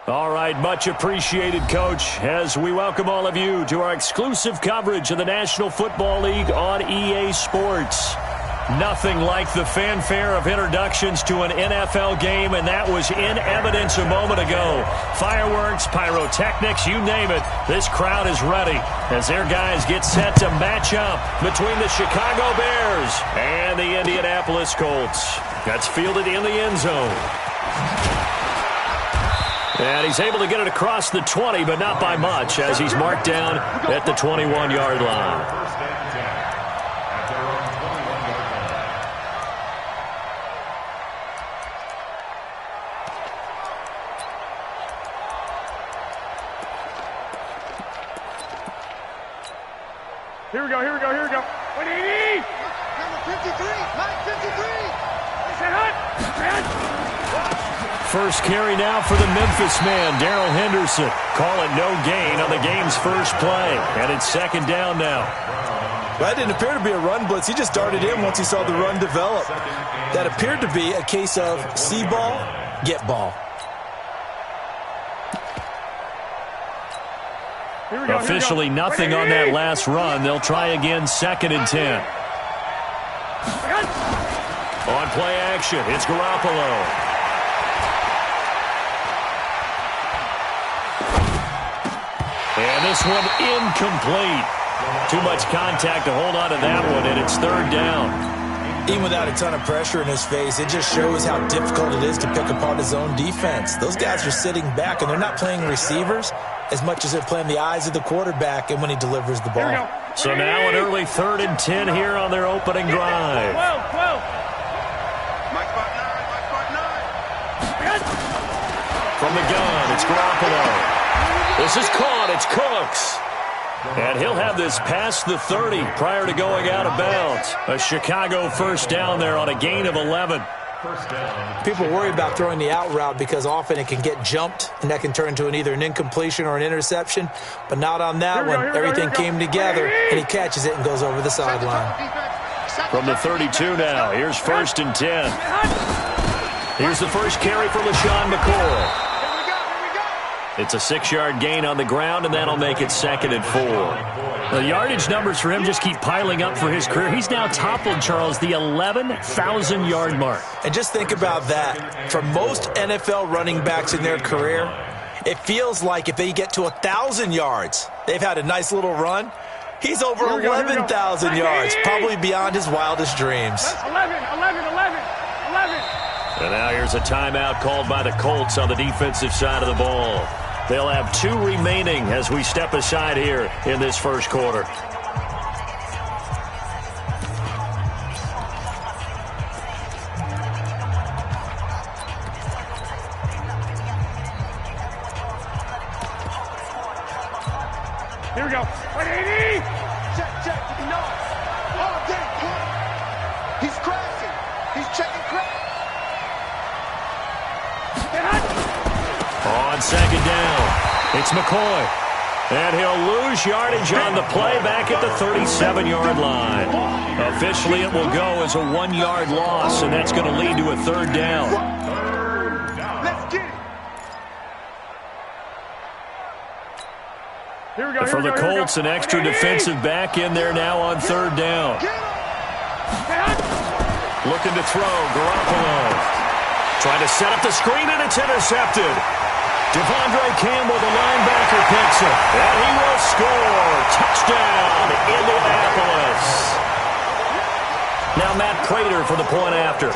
All right, much appreciated, Coach, as we welcome all of you to our exclusive coverage of the National Football League on EA Sports. Nothing like the fanfare of introductions to an NFL game, and that was in evidence a moment ago. Fireworks, pyrotechnics, you name it, this crowd is ready as their guys get set to match up between the Chicago Bears and the Indianapolis Colts. That's fielded in the end zone. And he's able to get it across the 20, but not by much, as he's marked down at the 21-yard line. Here we go. 180! Number 53! Mike 53! First carry now for the Memphis man, Darrell Henderson. Call it no gain on the game's first play. And it's second down now. Well, that didn't appear to be a run blitz. He just darted in once he saw the run develop. That appeared to be a case of see ball, get ball. Officially nothing on that last run. They'll try again, 2nd and 10. On play action, it's Garoppolo. And this one incomplete. Too much contact to hold on to that one, and it's 3rd down. Even without a ton of pressure in his face, it just shows how difficult it is to pick apart his own defense. Those guys are sitting back, and they're not playing receivers as much as they're playing the eyes of the quarterback and when he delivers the ball. So now an early 3rd and 10 here on their opening drive. From the gun, it's Garoppolo. This is caught. It's Cooks. And he'll have this past the 30 prior to going out of bounds. A Chicago first down there on a gain of 11. People worry about throwing the out route because often it can get jumped, and that can turn into either an incompletion or an interception. But not on that one. Everything came together, and he catches it and goes over the sideline. From the 32 now, here's 1st and 10. Here's the first carry for LaShawn McCoy. It's a 6-yard gain on the ground, and that'll make it 2nd and 4. The yardage numbers for him just keep piling up for his career. He's now toppled, Charles, the 11,000-yard mark. And just think about that. For most NFL running backs in their career, it feels like if they get to 1,000 yards, they've had a nice little run. He's over 11,000 yards, probably beyond his wildest dreams. 11. And now here's a timeout called by the Colts on the defensive side of the ball. They'll have 2 remaining as we step aside here in this first quarter. Here we go. 180! Check. No. Oh, damn. He's crashing. He's checking crash. On 2nd down, it's McCoy. And he'll lose yardage on the play back at the 37-yard line. Officially, it will go as a 1-yard loss, and that's going to lead to a 3rd down. Let's get it. For the Colts, an extra defensive back in there now on 3rd down. Looking to throw, Garoppolo. Trying to set up the screen, and it's intercepted. Devondre Campbell, the linebacker, picks it. And he will score. Touchdown, Indianapolis. Now Matt Prater for the point after.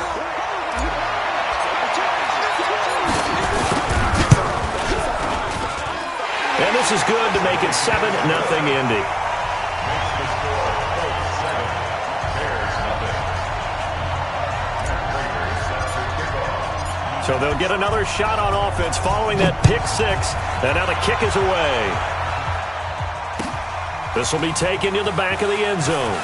And this is good to make it 7-0 Indy. So they'll get another shot on offense following that pick 6. And now the kick is away. This will be taken to the back of the end zone.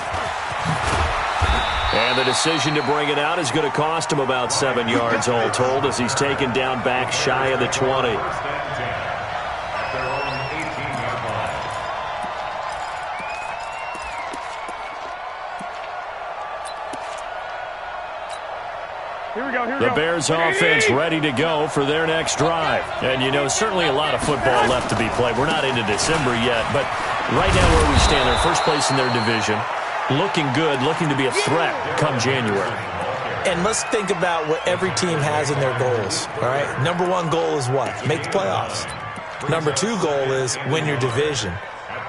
And the decision to bring it out is going to cost him about 7 yards all told as he's taken down back shy of the 20. The Bears offense ready to go for their next drive. And, certainly a lot of football left to be played. We're not into December yet, but right now where we stand, they're first place in their division. Looking good, looking to be a threat come January. And let's think about what every team has in their goals, all right? Number one goal is what? Make the playoffs. Number two goal is win your division.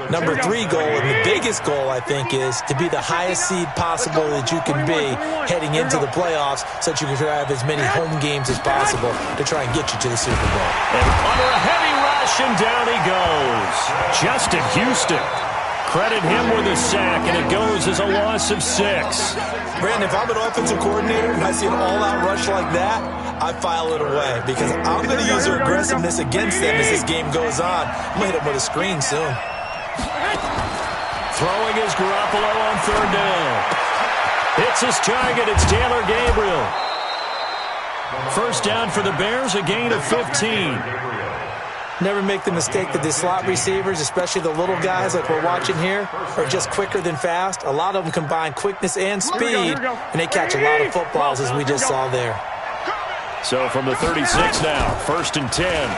Number three goal, and the biggest goal, I think, is to be the highest seed possible that you can be heading into the playoffs so that you can have as many home games as possible to try and get you to the Super Bowl. And under a heavy rush, and down he goes. Justin Houston. Credit him with a sack, and it goes as a loss of 6. Brandon, if I'm an offensive coordinator and I see an all-out rush like that, I file it away because I'm going to use their aggressiveness against them as this game goes on. I'm going to hit them with a screen soon. Throwing is Garoppolo on 3rd down. Hits his target. It's Taylor Gabriel. First down for the Bears, a gain of 15. Never make the mistake that the slot receivers, especially the little guys like we're watching here, are just quicker than fast. A lot of them combine quickness and speed, and they catch a lot of footballs as we just saw there. So from the 36 now, 1st and 10.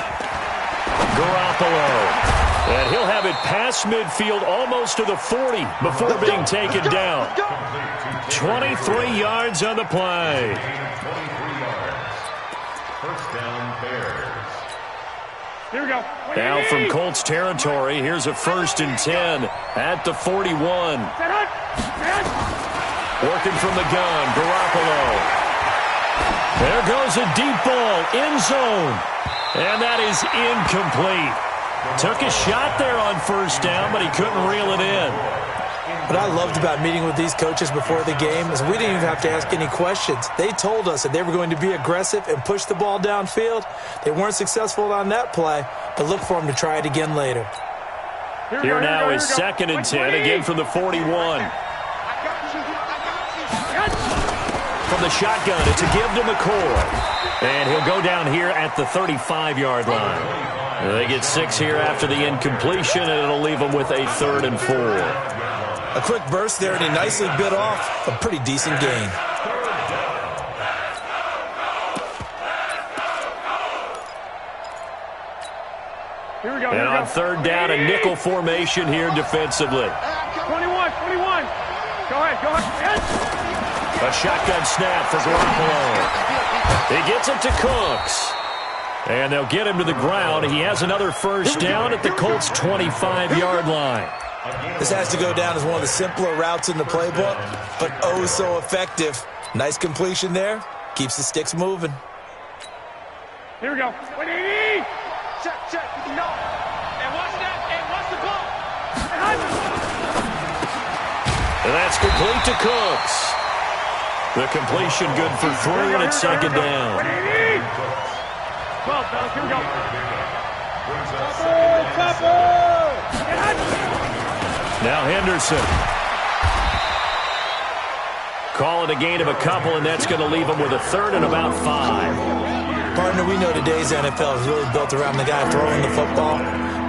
Garoppolo. And he'll have it past midfield almost to the 40 before being taken down. 23 yards on the play. First down, Bears. Here we go. Now from Colts territory, here's a 1st and 10 at the 41. Working from the gun, Garoppolo. There goes a deep ball, end zone. And that is incomplete. Took a shot there on 1st down, but he couldn't reel it in. What I loved about meeting with these coaches before the game is we didn't even have to ask any questions. They told us that they were going to be aggressive and push the ball downfield. They weren't successful on that play, but look for them to try it again later. Here now is 2nd and 10, again from the 41. From the shotgun, it's a give to McCoy. And he'll go down here at the 35-yard line. They get 6 here after the incompletion, and it'll leave them with a 3rd and 4. A quick burst there, and he nicely bit off a pretty decent gain. And on 3rd down, a nickel formation here defensively. 21. Go ahead. A shotgun snap for Garoppolo. He gets it to Cooks. And they'll get him to the ground. He has another 1st down at the Colts' 25-yard line. This has to go down as one of the simpler routes in the playbook, but oh so effective. Nice completion there. Keeps the sticks moving. Here we go. Check. No. And watch that. And watch the ball. And that's complete to Cooks. The completion good for 3, and it's 2nd down. 12, fellas. Here we go. Now Henderson. Call it a gain of a couple, and that's going to leave him with a 3rd and about 5. Partner, we know today's NFL is really built around the guy throwing the football.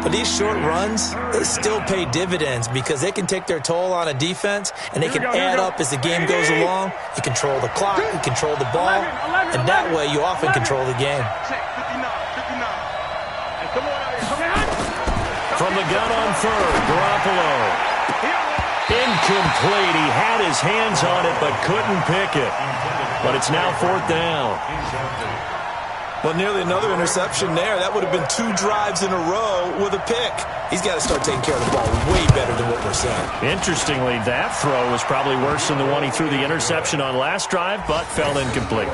But these short runs, they still pay dividends because they can take their toll on a defense, and they can add up as the game goes along. You control the clock, you control the ball, and that way you often control the game. From the gun on 3rd, Garoppolo. Incomplete. He had his hands on it but couldn't pick it. But it's now 4th down. Well, nearly another interception there. That would have been 2 drives in a row with a pick. He's got to start taking care of the ball way better than what we're seeing. Interestingly, that throw was probably worse than the one he threw the interception on last drive, but fell incomplete.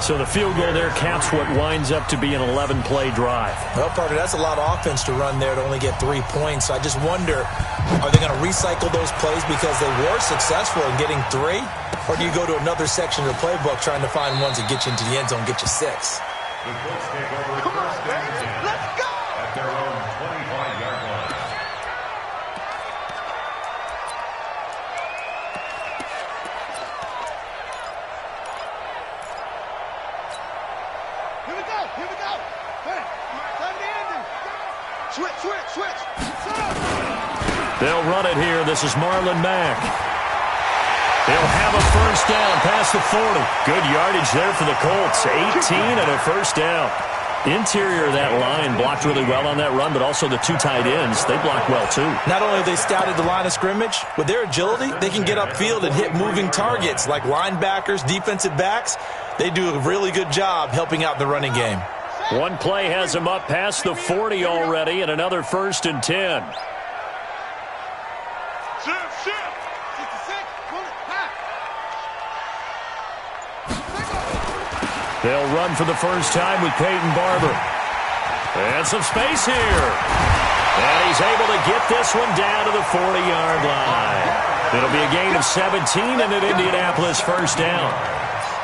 So the field goal there caps what winds up to be an 11-play drive. Well, partner, that's a lot of offense to run there to only get 3 points. So I just wonder, are they going to recycle those plays because they were successful in getting 3? Or do you go to another section of the playbook trying to find ones that get you into the end zone and get you 6? Come on, baby. Let's go! At their own 25-yard line. Here we go. Time to end it. Switch. They'll run it here. This is Marlon Mack. They'll have a first down past the 40. Good yardage there for the Colts. 18 and a first down. Interior of that line blocked really well on that run, but also the two tight ends, they blocked well too. Not only have they scouted the line of scrimmage, with their agility, they can get upfield and hit moving targets like linebackers, defensive backs. They do a really good job helping out the running game. One play has them up past the 40 already, and another 1st and 10. They'll run for the first time with Peyton Barber. And some space here. And he's able to get this one down to the 40-yard line. It'll be a gain of 17 and an Indianapolis first down.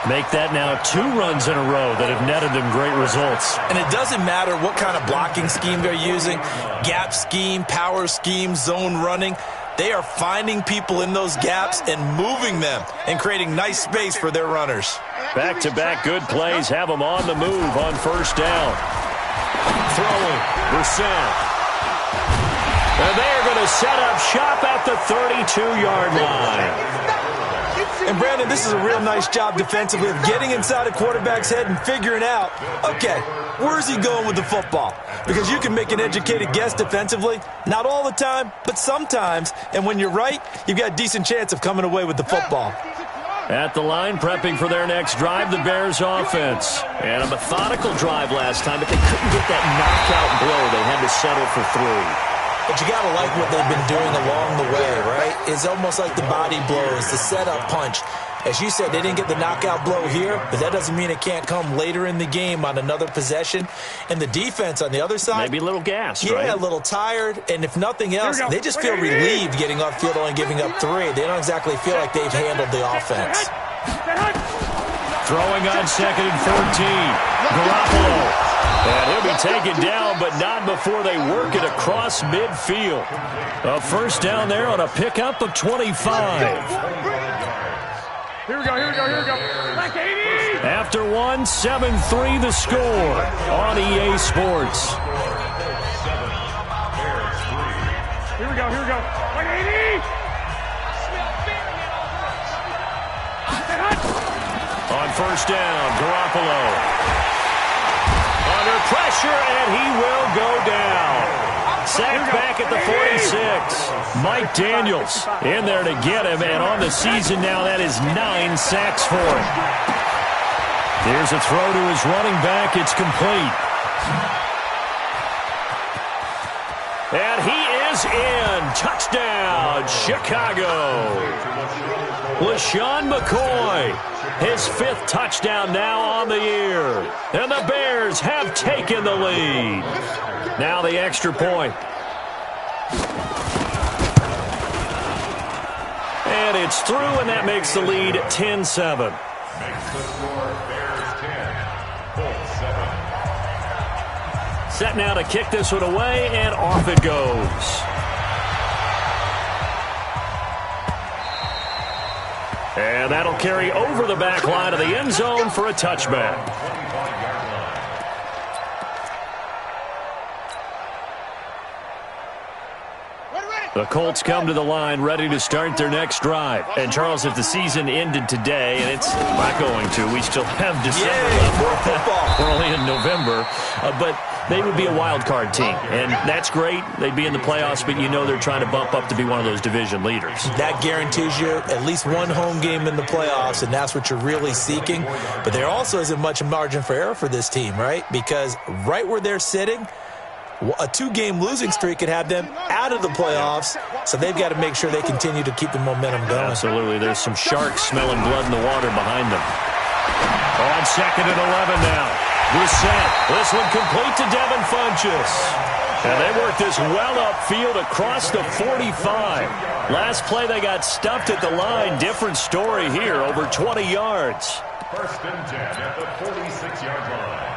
Make that now 2 runs in a row that have netted them great results. And it doesn't matter what kind of blocking scheme they're using, gap scheme, power scheme, zone running. They are finding people in those gaps and moving them and creating nice space for their runners. Back-to-back good plays have them on the move on first down. Throwing, Brissett. And they're going to set up shop at the 32-yard line. And, Brandon, this is a real nice job defensively of getting inside a quarterback's head and figuring out, okay, where's he going with the football? Because you can make an educated guess defensively. Not all the time, but sometimes. And when you're right, you've got a decent chance of coming away with the football. At the line, prepping for their next drive, the Bears offense. And a methodical drive last time, but they couldn't get that knockout blow. They had to settle for 3. But you got to like what they've been doing along the way, right? It's almost like the body blows, the setup punch. As you said, they didn't get the knockout blow here, but that doesn't mean it can't come later in the game on another possession. And the defense on the other side, maybe a little gassed, yeah, right? a little tired. And if nothing else, they just feel relieved getting upfield, only giving up 3. They don't exactly feel like they've handled the offense. Throwing on 2nd and 14. Garoppolo. And he'll be taken down, but not before they work it across midfield. A first down there on a pickup of 25. Here we go. Like 80. After 1, 7-3 the score on EA Sports. Here we go. Like 80. On first down, Garoppolo. Under pressure, and he will go down. Sacked back at the 46. Mike Daniels in there to get him, and on the season now, that is 9 sacks for him. Here's a throw to his running back. It's complete. And he is in. Touchdown, Chicago. LaShawn McCoy, his 5th touchdown now on the year. And the Bears have taken the lead. Now the extra point. And it's through, and that makes the lead 10-7. Set now to kick this one away, and off it goes. And that'll carry over the back line of the end zone for a touchback. The Colts come to the line ready to start their next drive. And, Charles, if the season ended today, and it's not going to, we still have December left. We're only in November. But they would be a wild card team. And that's great. They'd be in the playoffs, but you know they're trying to bump up to be one of those division leaders. That guarantees you at least one home game in the playoffs, and that's what you're really seeking. But there also isn't much margin for error for this team, right? Because right where they're sitting, a 2-game losing streak could have them out of the playoffs, so they've got to make sure they continue to keep the momentum going. Absolutely. There's some sharks smelling blood in the water behind them. On 2nd and 11 now. Brissett. This one complete to Devin Funchess. And they worked this well upfield across the 45. Last play they got stuffed at the line. Different story here, over 20 yards. 1st and 10 at the 46-yard line.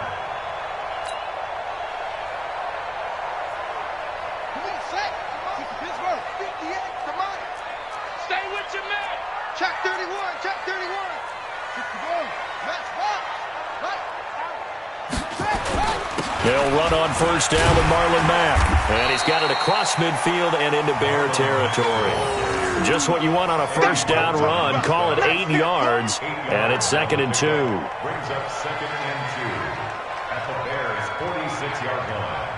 Check 31, check 31. They'll run on first down with Marlon Mack. And he's got it across midfield and into Bear territory. Just what you want on a first down run. Call it 8 yards, and it's 2nd and 2. Brings up 2nd and 2 at the Bears' 46-yard line.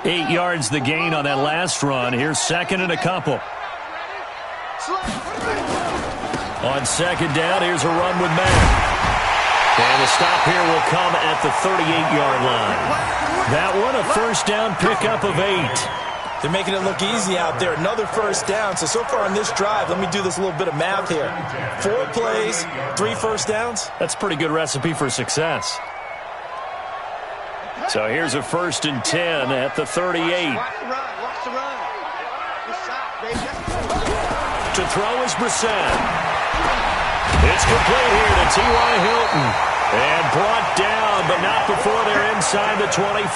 Eight yards the gain on that last run. Here's 2nd and a couple. On 2nd down, here's a run with Mack. And the stop here will come at the 38-yard line. That one, a first down pickup of 8. They're making it look easy out there. Another first down. So far on this drive, let me do this little bit of math here. 4 plays, 3 first downs. That's a pretty good recipe for success. So here's a 1st and 10 at the 38. To throw is Brissett. It's complete here to T.Y. Hilton. And brought down, but not before they're inside the 25.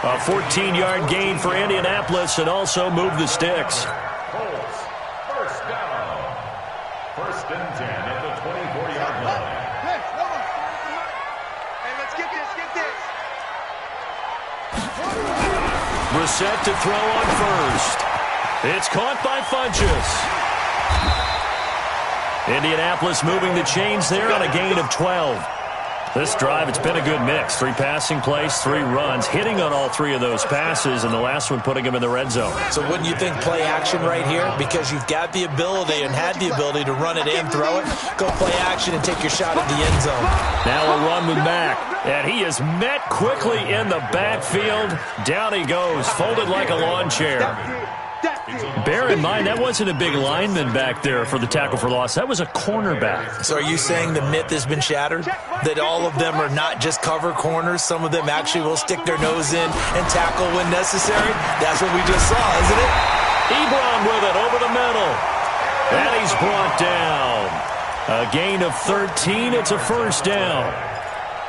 A 14-yard gain for Indianapolis and also move the sticks. Colts, first down. 1st and 10 at the 24-yard line. Brissett to throw on first. It's caught by Funchess. Indianapolis moving the chains there on a gain of 12. This drive, it's been a good mix. 3 passing plays, 3 runs, hitting on all 3 of those passes, and the last one putting them in the red zone. So wouldn't you think play action right here? Because you've got the ability and had the ability to run it and throw it. Go play action and take your shot at the end zone. Now a run with Mack. And he is met quickly in the backfield. Down he goes, folded like a lawn chair. Bear in mind, that wasn't a big lineman back there for the tackle for loss. That was a cornerback. So are you saying the myth has been shattered? That all of them are not just cover corners? Some of them actually will stick their nose in and tackle when necessary? That's what we just saw, isn't it? Ebron with it over the middle. And he's brought down. A gain of 13. It's a first down.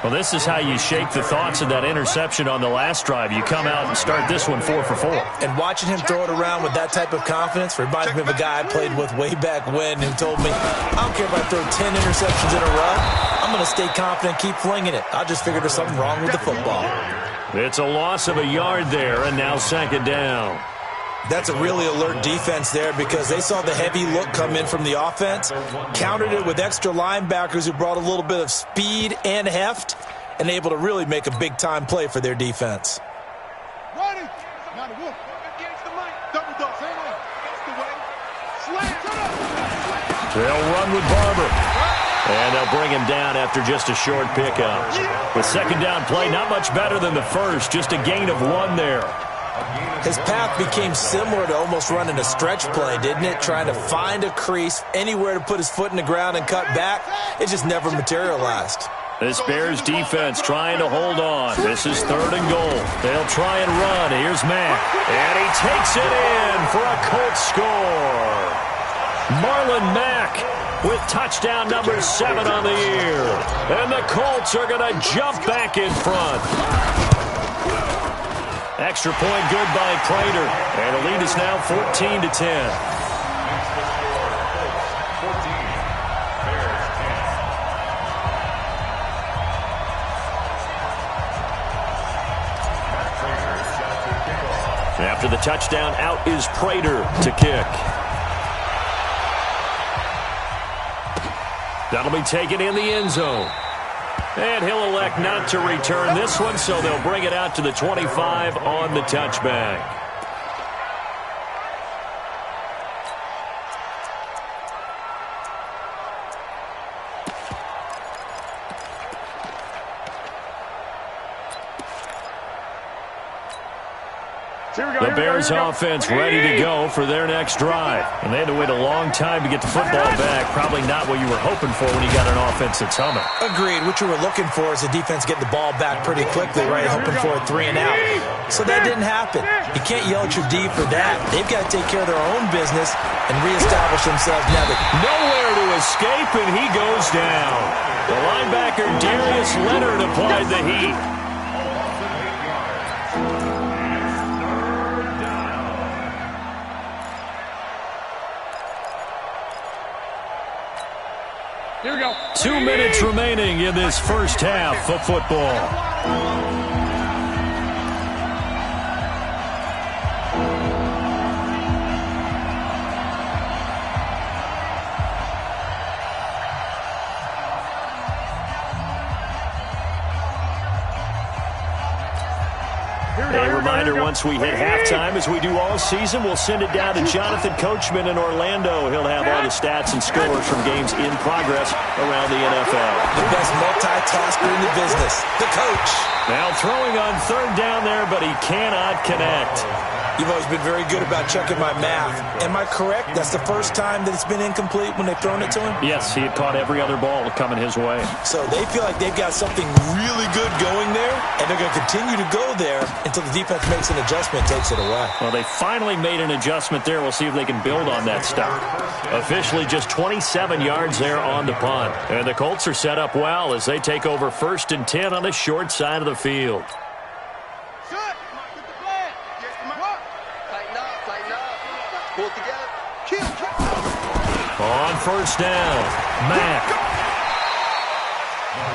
Well, this is how you shake the thoughts of that interception on the last drive. You come out and start this one 4 for 4. And watching him throw it around with that type of confidence reminds me of a guy I played with way back when who told me, I don't care if I throw 10 interceptions in a row. I'm going to stay confident, keep flinging it. I just figured there's something wrong with the football. It's a loss of a yard there, and now 2nd down. That's a really alert defense there because they saw the heavy look come in from the offense, countered it with extra linebackers who brought a little bit of speed and heft, and able to really make a big-time play for their defense. They'll run with Barber. And they'll bring him down after just a short pickup. The 2nd down play, not much better than the first, just a gain of 1 there. His path became similar to almost running a stretch play, didn't it? Trying to find a crease, anywhere to put his foot in the ground and cut back. It just never materialized. This Bears defense trying to hold on. This is 3rd and goal. They'll try and run. Here's Mack. And he takes it in for a Colts score. Marlon Mack with touchdown number 7 on the year. And the Colts are going to jump back in front. Extra point good by Prater. And the lead is now 14-10. After the touchdown, out is Prater to kick. That'll be taken in the end zone. And he'll elect not to return this one, so they'll bring it out to the 25 on the touchback. The Bears offense ready to go for their next drive. And they had to wait a long time to get the football back. Probably not what you were hoping for when you got an offense that's humming. Agreed. What you were looking for is the defense getting the ball back pretty quickly, right? Hoping for a 3 and out. So that didn't happen. You can't yell at your D for that. They've got to take care of their own business and reestablish themselves now. Nowhere to escape, and he goes down. The linebacker, Darius Leonard, applied the heat. Here we go. 2 minutes remaining in this first half of football. A reminder, once we hit halftime, as we do all season, we'll send it down to Jonathan Coachman in Orlando. He'll have all the stats and scores from games in progress around the NFL. The best multitasker in the business, the coach. Now throwing on third down there, but he cannot connect. You've always been very good about checking my math. Am I correct? That's the first time that it's been incomplete when they've thrown it to him? Yes, he had caught every other ball coming his way. So they feel like they've got something really good going there, and they're going to continue to go there until the defense makes an adjustment, takes it away. Well, they finally made an adjustment there. We'll see if they can build on that stuff. Officially just 27 yards there on the punt. And the Colts are set up well as they take over 1st and 10 on the short side of the field. On 1st down, Mack.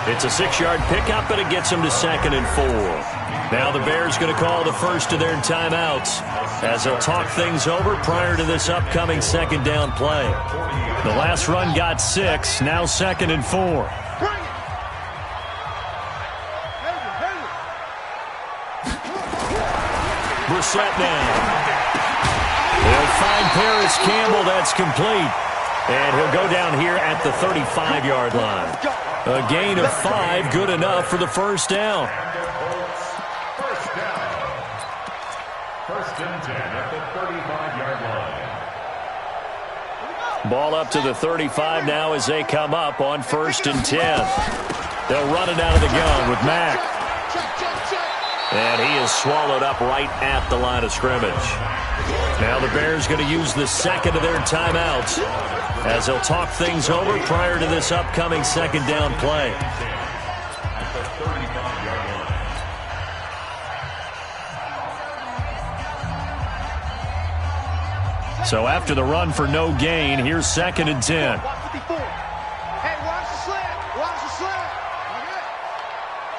It's a 6-yard pickup, but it gets him to 2nd and 4. Now the Bears going to call the first of their timeouts as they'll talk things over prior to this upcoming 2nd down play. The last run got 6, now 2nd and 4. Brissett now. They'll find Paris Campbell. That's complete. And he'll go down here at the 35-yard line. A gain of 5, good enough for the 1st down. First and 10 at the 35-yard line. Ball up to the 35 now as they come up on 1st and 10. They'll run it out of the gun with Mack. And he is swallowed up right at the line of scrimmage. Now the Bears going to use the 2nd of their timeouts as they'll talk things over prior to this upcoming 2nd down play. So after the run for no gain, here's 2nd and 10. Hey, watch the slant. Watch the slant.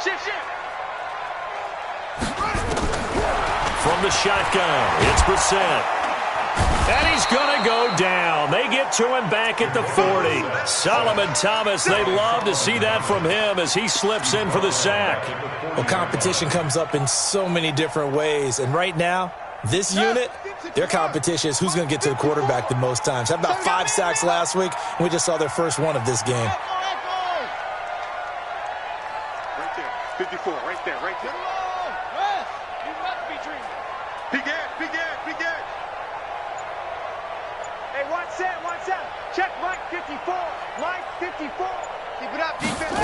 Shift. From the shotgun, it's Brissett. And he's going to go down. They get to him back at the 40. Solomon Thomas, they'd love to see that from him as he slips in for the sack. Well, competition comes up in so many different ways. And right now, this unit, their competition is who's going to get to the quarterback the most times. Had about 5 sacks last week, and we just saw their first one of this game. Right there. 54, right there. Big Ed. Hey, watch that. Check Mike 54. Mike 54. Keep it up, defense.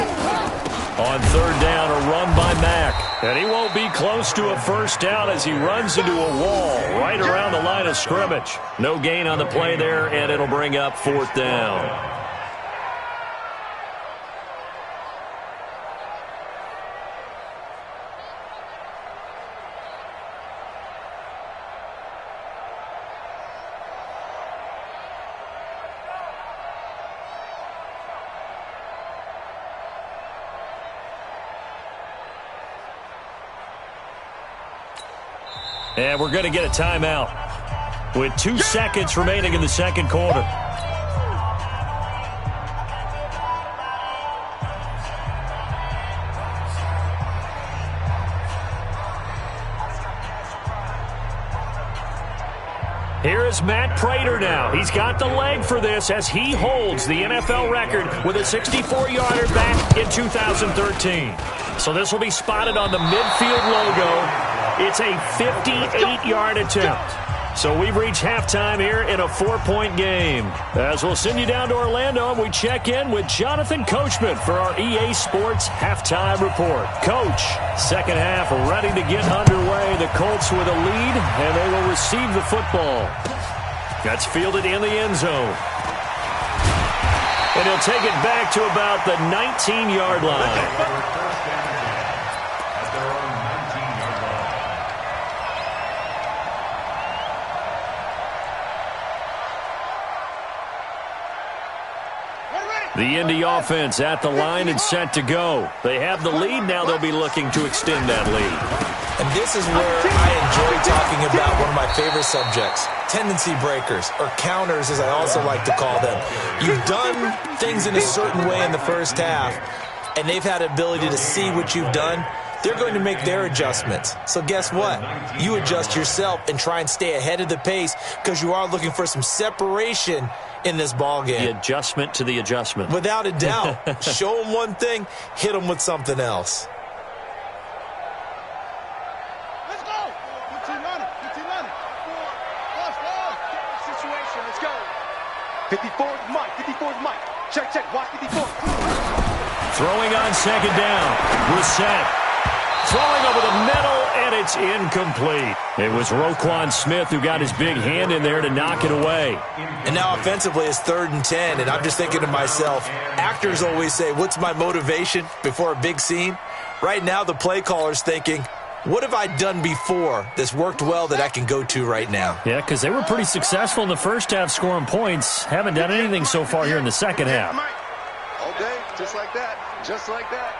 On 3rd down, a run by Mack. And he won't be close to a 1st down as he runs into a wall right around the line of scrimmage. No gain on the play there, and it'll bring up 4th down. And we're going to get a timeout with 2 seconds remaining in the 2nd quarter. Here is Matt Prater now. He's got the leg for this as he holds the NFL record with a 64-yarder back in 2013. So this will be spotted on the midfield logo. It's a 58-yard attempt. So we've reached halftime here in a 4-point game. As we'll send you down to Orlando, and we check in with Jonathan Coachman for our EA Sports Halftime Report. Coach, 2nd half ready to get underway. The Colts with a lead, and they will receive the football. That's fielded in the end zone. And he'll take it back to about the 19-yard line. The Indy offense at the line and set to go. They have the lead. Now they'll be looking to extend that lead. And this is where I enjoy talking about one of my favorite subjects, tendency breakers, or counters as I also like to call them. You've done things in a certain way in the first half, and they've had the ability to see what you've done. They're going to make their adjustments. So guess what? You adjust yourself and try and stay ahead of the pace because you are looking for some separation in this ball game. The adjustment to the adjustment. Without a doubt. Show them one thing, hit them with something else. Let's go. 15 running. 15 running. Situation. Let's go. 54 is Mike. 54 is Mike. Check, check. Watch 54. Throwing on second down. Brissett. Throwing over the middle, and it's incomplete. It was Roquan Smith who got his big hand in there to knock it away. And now offensively it's 3rd and 10, and I'm just thinking to myself, actors always say, what's my motivation before a big scene? Right now the play caller's thinking, what have I done before that's worked well that I can go to right now? Yeah, because they were pretty successful in the first half scoring points. Haven't done anything so far here in the second half. All day, just like that. Just like that.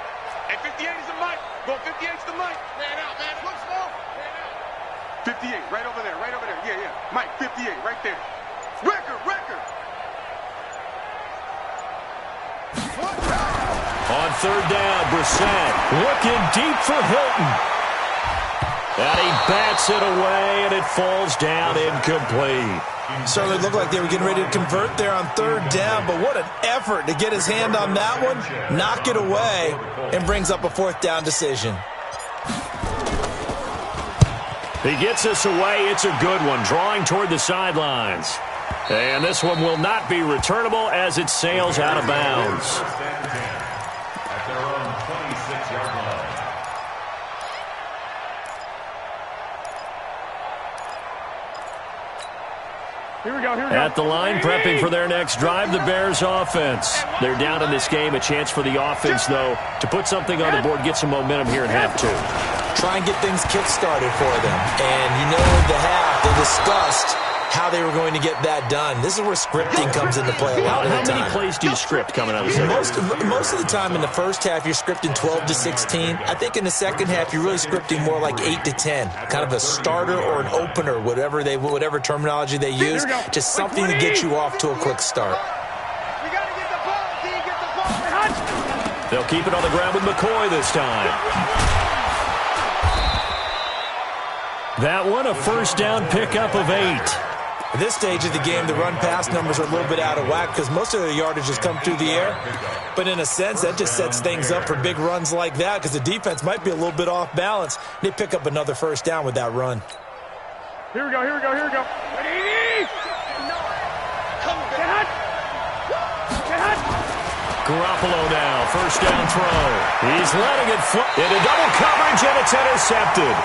And 58 is the mic. Go 58's the mic. Man out, man. Look slow. Man out. 58, right over there, right over there. Yeah, yeah. Mike, 58, right there. Record. On third down, Brissett looking deep for Hilton. And he bats it away, and it falls down incomplete. Certainly looked like they were getting ready to convert there on 3rd down, but what an effort to get his hand on that one, knock it away, and brings up a 4th down decision. He gets us away. It's a good one, drawing toward the sidelines. And this one will not be returnable as it sails out of bounds. At their own 26-yard line. Here we go. At the line, prepping for their next drive, the Bears offense. They're down in this game. A chance for the offense, though, to put something on the board, get some momentum here in half 2. Try and get things kick-started for them. And you know, in the half, they discussed how they were going to get that done. This is where scripting comes into play a lot of the time. How many plays do you script coming out of the second? Most of the time in the first half, you're scripting 12 to 16. I think in the second half, you're really scripting more like 8 to 10. Kind of a starter or an opener, whatever terminology they use. Just something to get you off to a quick start. We got to get the ball. D, get the ball. They'll keep it on the ground with McCoy this time. That one, a first down pickup of 8. At this stage of the game, the run-pass numbers are a little bit out of whack because most of the yardage has come through the air. But in a sense, that just sets things up for big runs like that because the defense might be a little bit off balance. They pick up another first down with that run. Here we go. Ready? Garoppolo now, first down throw. He's letting it fly into double coverage, and it's intercepted.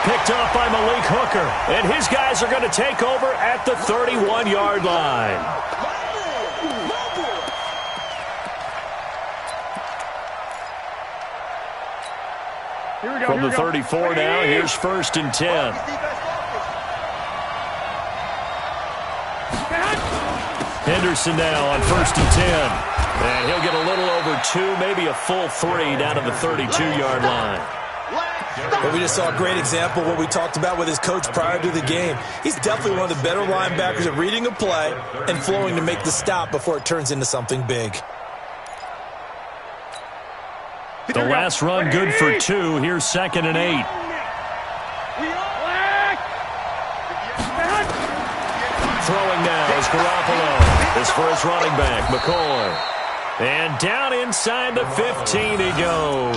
Picked off by Malik Hooker, and his guys are going to take over at the 31-yard line. From the 34 now, here's 1st and 10. Henderson now on 1st and 10. And he'll get a little over 2, maybe a full 3 down to the 32-yard line. But we just saw a great example of what we talked about with his coach prior to the game. He's definitely one of the better linebackers at reading a play and flowing to make the stop before it turns into something big. The last run good for 2. Here's 2nd and 8. Throwing now is Garoppolo. This for his running back, McCoy. And down inside the 15 he goes.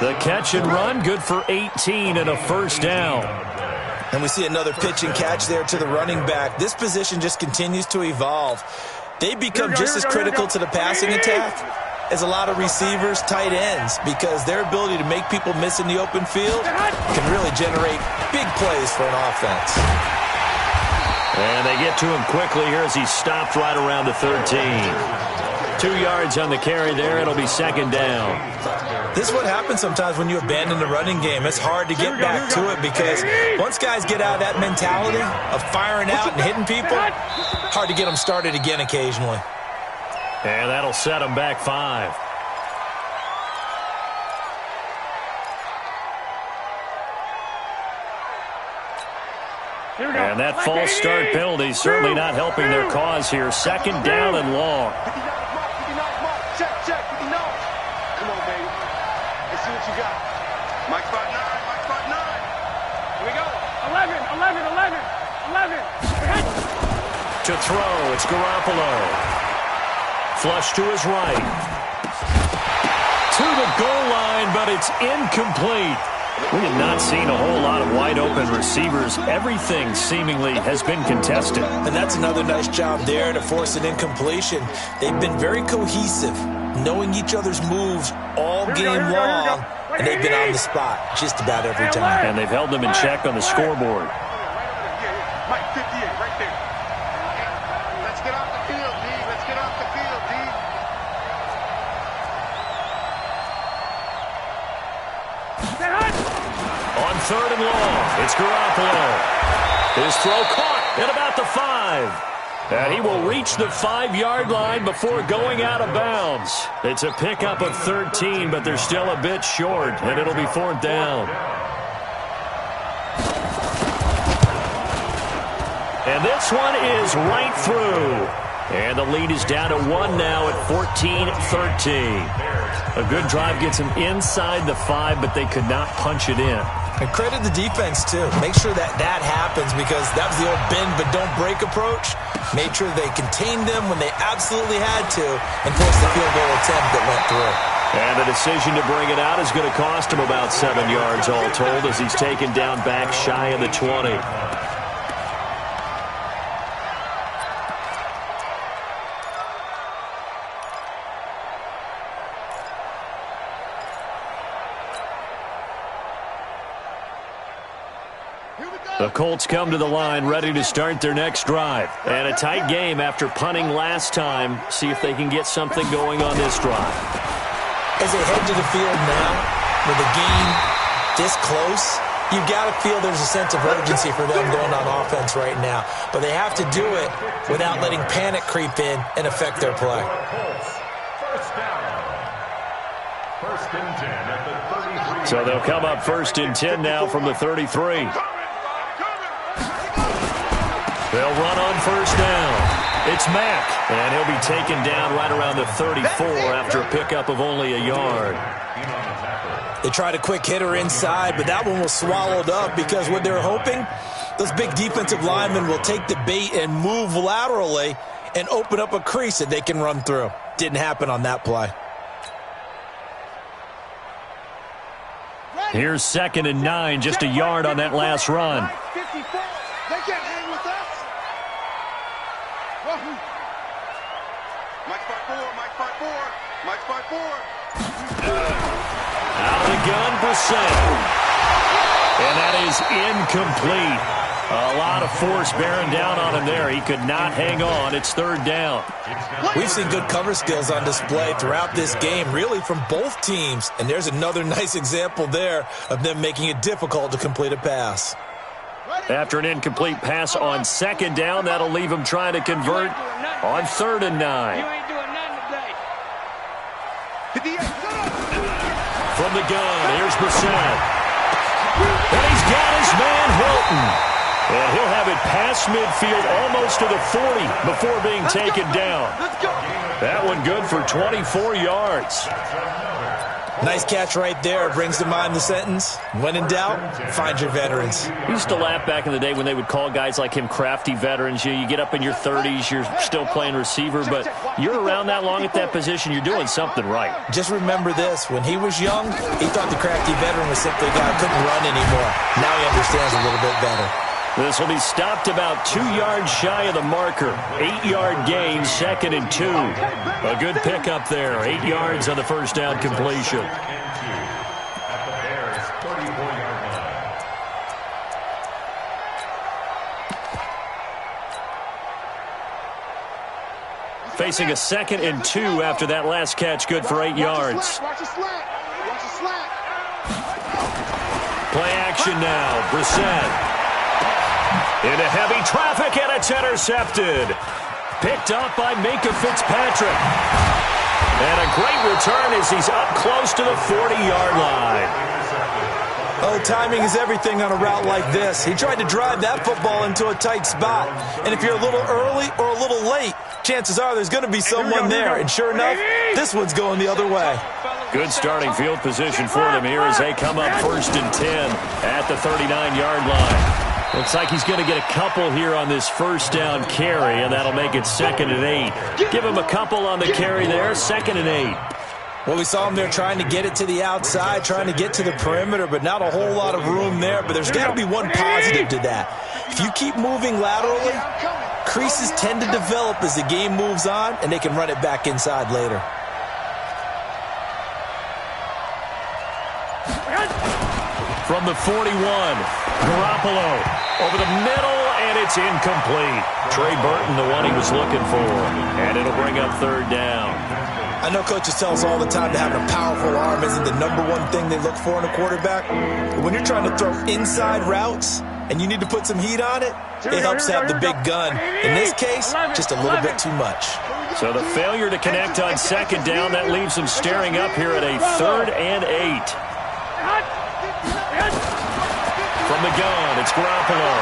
The catch and run, good for 18 and a first down. And we see another pitch and catch there to the running back. This position just continues to evolve. They become just as critical to the passing attack as a lot of receivers, tight ends, because their ability to make people miss in the open field can really generate big plays for an offense. And they get to him quickly here as he stopped right around the 13. 2 yards on the carry there. It'll be 2nd down. This is what happens sometimes when you abandon the running game. It's hard to get back to it because once guys get out of that mentality of firing out and hitting people, hard to get them started again occasionally. And that'll set them back 5. And that false start penalty certainly not helping their cause here. 2nd down and long. Check. Come on, baby. Let's see what you got. Mike spot 9. Here we go. 11. To throw, it's Garoppolo. Flush to his right. To the goal line, but it's incomplete. We have not seen a whole lot of wide-open receivers. Everything seemingly has been contested. And that's another nice job there to force an incompletion. They've been very cohesive, knowing each other's moves all game long, and they've been on the spot just about every time. And they've held them in check on the scoreboard. Mike, 58, right there. Let's get off the field, D. Let's get off the field, D. On 3rd and long, it's Garoppolo. His throw caught at about the 5. And he will reach the 5-yard line before going out of bounds. It's a pickup of 13, but they're still a bit short, and it'll be 4th down. And this one is right through. And the lead is down to 1 now at 14-13. A good drive gets them inside the 5, but they could not punch it in. And credit the defense, too. Make sure that happens, because that was the old bend but don't break approach. Made sure they contained them when they absolutely had to and forced the field goal attempt that went through. And the decision to bring it out is going to cost him about 7 yards all told, as he's taken down back shy of the 20. The Colts come to the line ready to start their next drive. And a tight game after punting last time. See if they can get something going on this drive. As they head to the field now, with the game this close, you've got to feel there's a sense of urgency for them going on offense right now. But they have to do it without letting panic creep in and affect their play. First down. 1st and 10 at the 33. So they'll come up 1st and 10 now from the 33. They'll run on 1st down. It's Mack, and he'll be taken down right around the 34 after a pickup of only a yard. They tried a quick hitter inside, but that one was swallowed up because what they're hoping, those big defensive linemen will take the bait and move laterally and open up a crease that they can run through. Didn't happen on that play. Here's 2nd and 9, just a yard on that last run. They can't hang with us. Mike spot 4. Out of the gun, Brissett. And that is incomplete. A lot of force bearing down on him there. He could not hang on. It's 3rd down. We've seen good cover skills on display throughout this game, really from both teams. And there's another nice example there of them making it difficult to complete a pass. After an incomplete pass on 2nd down, that'll leave him trying to convert on 3rd and 9. You ain't doing nothing today. From the gun, here's Brissett. And he's got his man Hilton. And he'll have it past midfield almost to the 40 before being taken down. That one good for 24 yards. Nice catch right there. Brings to mind the sentence, when in doubt, find your veterans. We used to laugh back in the day when they would call guys like him crafty veterans. You get up in your 30s, you're still playing receiver, but you're around that long at that position, you're doing something right. Just remember this. When he was young, he thought the crafty veteran was simply a guy who couldn't run anymore. Now he understands a little bit better. This will be stopped about 2 yards shy of the marker. 8-yard gain, 2nd and 2. A good pickup there. 8 yards on the first down completion. At the Bears' 34-yard line. Facing a 2nd and 2 after that last catch, good for 8 yards. Watch the slack. Play action now. Brissett. Into heavy traffic, and it's intercepted. Picked up by Minkah Fitzpatrick. And a great return as he's up close to the 40-yard line. Oh, timing is everything on a route like this. He tried to drive that football into a tight spot. And if you're a little early or a little late, chances are there's going to be someone there. And sure enough, this one's going the other way. Good starting field position for them here as they come up 1st and 10 at the 39-yard line. Looks like he's going to get a couple here on this first down carry, and that'll make it 2nd and 8. Give him a couple on the carry there, 2nd and 8. Well, we saw him there trying to get it to the outside, trying to get to the perimeter, but not a whole lot of room there. But there's got to be one positive to that. If you keep moving laterally, creases tend to develop as the game moves on, and they can run it back inside later. From the 41, Garoppolo over the middle, and it's incomplete. Trey Burton, the one he was looking for, and it'll bring up 3rd down. I know coaches tell us all the time that having a powerful arm isn't the #1 thing they look for in a quarterback. But when you're trying to throw inside routes and you need to put some heat on it, it helps to have the big gun. In this case, just a little bit too much. So the failure to connect on 2nd down, that leaves them staring up here at a 3rd and 8. From the gun, it's Garoppolo.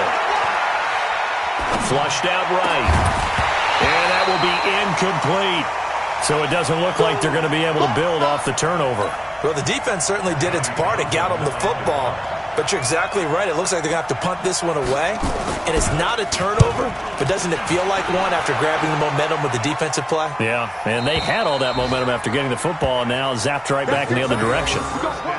Flushed out right. And that will be incomplete. So it doesn't look like they're going to be able to build off the turnover. Well, the defense certainly did its part to get them the football. But you're exactly right. It looks like they're going to have to punt this one away. And it's not a turnover, but doesn't it feel like one after grabbing the momentum with the defensive play? Yeah, and they had all that momentum after getting the football and now zapped right back in the other direction.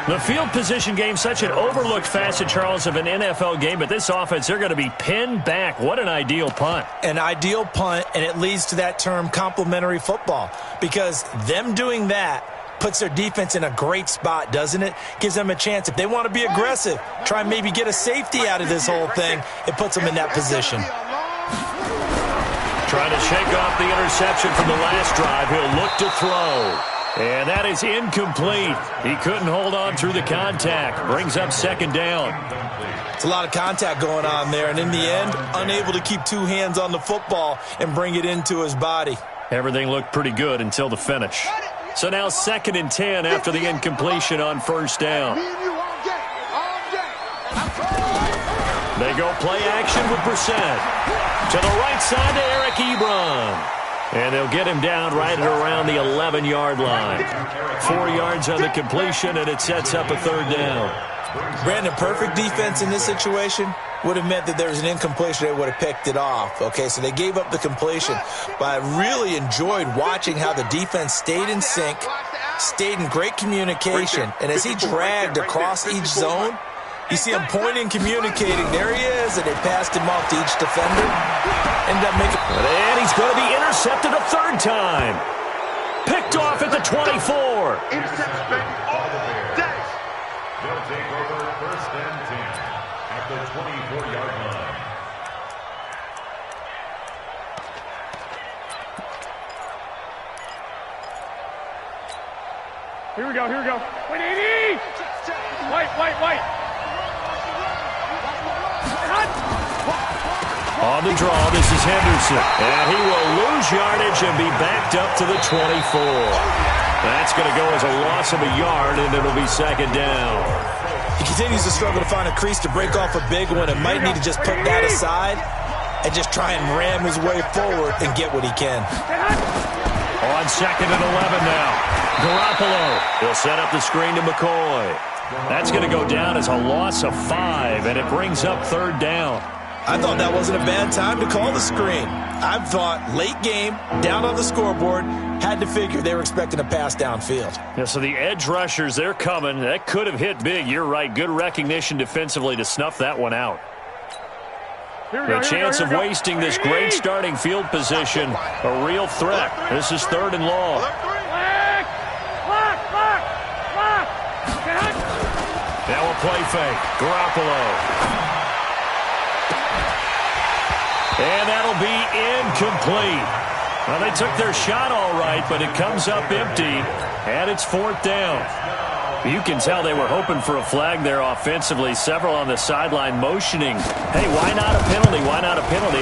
The field position game, such an overlooked facet, Charles, of an NFL game, but this offense, they're going to be pinned back. What an ideal punt. An ideal punt, and it leads to that term complementary football, because them doing that puts their defense in a great spot, doesn't it? Gives them a chance. If they want to be aggressive, try and maybe get a safety out of this whole thing, it puts them in that position. Trying to shake off the interception from the last drive. He'll look to throw. And that is incomplete. He couldn't hold on through the contact. Brings up 2nd down. It's a lot of contact going on there, and in the end, unable to keep 2 hands on the football and bring it into his body. Everything looked pretty good until the finish. So now 2nd and 10 after the incompletion on 1st down. They go play action with Brissett. To the right side to Eric Ebron. And they'll get him down right at around the 11-yard line. 4 yards on the completion, and it sets up a 3rd down. Brandon, perfect defense in this situation would have meant that there was an incompletion. They would have picked it off. Okay, so they gave up the completion. But I really enjoyed watching how the defense stayed in sync, stayed in great communication. And as he dragged across each zone, you see him pointing, communicating. There he is, and they passed him off to each defender. Ended up making... And he's going to be intercepted a 3rd time. Picked off at the 24. Interception, baby. Dash. They'll take over 1st and 10 at the 24-yard line. Here we go. Wait, 80! White. On the draw, this is Henderson. And he will lose yardage and be backed up to the 24. That's going to go as a loss of a yard, and it'll be 2nd down. He continues to struggle to find a crease to break off a big one and might need to just put that aside and just try and ram his way forward and get what he can. On 2nd and 11 now. Garoppolo. He'll set up the screen to McCoy. That's going to go down as a loss of 5, and it brings up 3rd down. I thought that wasn't a bad time to call the screen. I thought late game, down on the scoreboard, had to figure they were expecting a pass downfield. Yeah, so the edge rushers, they're coming. That could have hit big. You're right. Good recognition defensively to snuff that one out. The chance of wasting this great starting field position, a real threat. This is 3rd and long. Now a play fake. Garoppolo. And that'll be incomplete. Well, they took their shot all right, but it comes up empty, and it's 4th down. You can tell they were hoping for a flag there offensively. Several on the sideline motioning, hey, why not a penalty? Why not a penalty?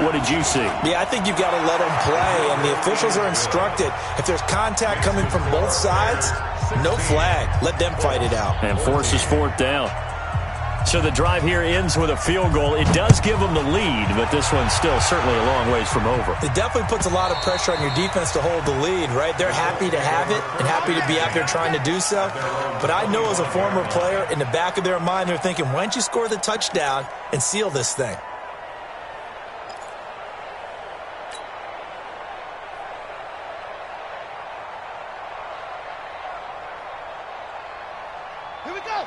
What did you see? Yeah, I think you've got to let them play, and the officials are instructed. If there's contact coming from both sides, no flag. Let them fight it out. And forces fourth down. So the drive here ends with a field goal. It does give them the lead, but this one's still certainly a long ways from over. It definitely puts a lot of pressure on your defense to hold the lead, right? They're happy to have it and happy to be out there trying to do so. But I know as a former player, in the back of their mind, they're thinking, why don't you score the touchdown and seal this thing?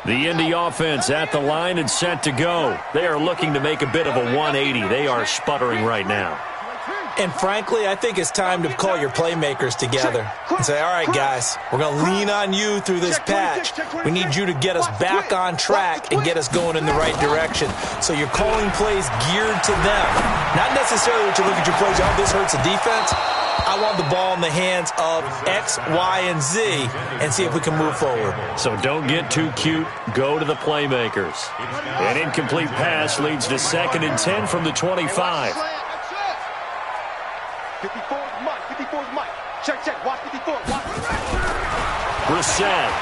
The Indy offense at the line and set to go. They are looking to make a bit of a 180. They are sputtering right now. And frankly, I think it's time to call your playmakers together and say, all right, guys, we're going to lean on you through this patch. We need you to get us back on track and get us going in the right direction. So you're calling plays geared to them. Not necessarily that you look at your plays, oh, this hurts the defense. I want the ball in the hands of X, Y, and Z and see if we can move forward. So don't get too cute. Go to the playmakers. An incomplete pass leads to 2nd and 10 from the 25. 54 is Mike. 54 is Mike. Check. Watch 54. Watch. Brissett.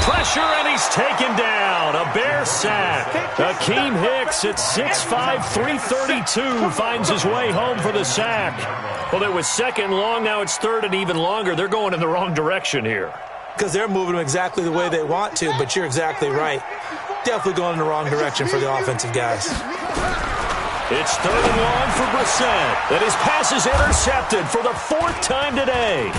Pressure, and he's taken down. A Bear sack. Akeem Hicks at 6'5", 332 finds his way home for the sack. Well, it was 2nd long. Now it's 3rd and even longer. They're going in the wrong direction here. Because they're moving them exactly the way they want to, but you're exactly right. Definitely going in the wrong direction for the offensive guys. It's 3rd and long for Brissett. And his pass is intercepted for the 4th time today.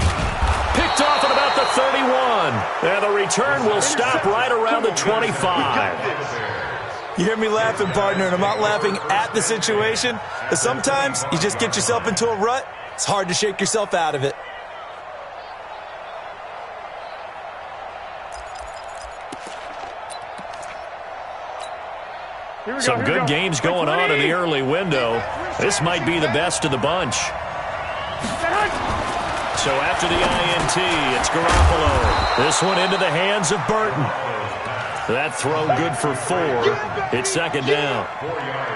Picked off at about the 31. And the return will stop right around the 25. You hear me laughing, partner, and I'm not laughing at the situation. But sometimes you just get yourself into a rut. It's hard to shake yourself out of it. Some good games going on in the early window. This might be the best of the bunch. So after the INT, it's Garoppolo. This one into the hands of Burton. That throw good for 4. It's 2nd down.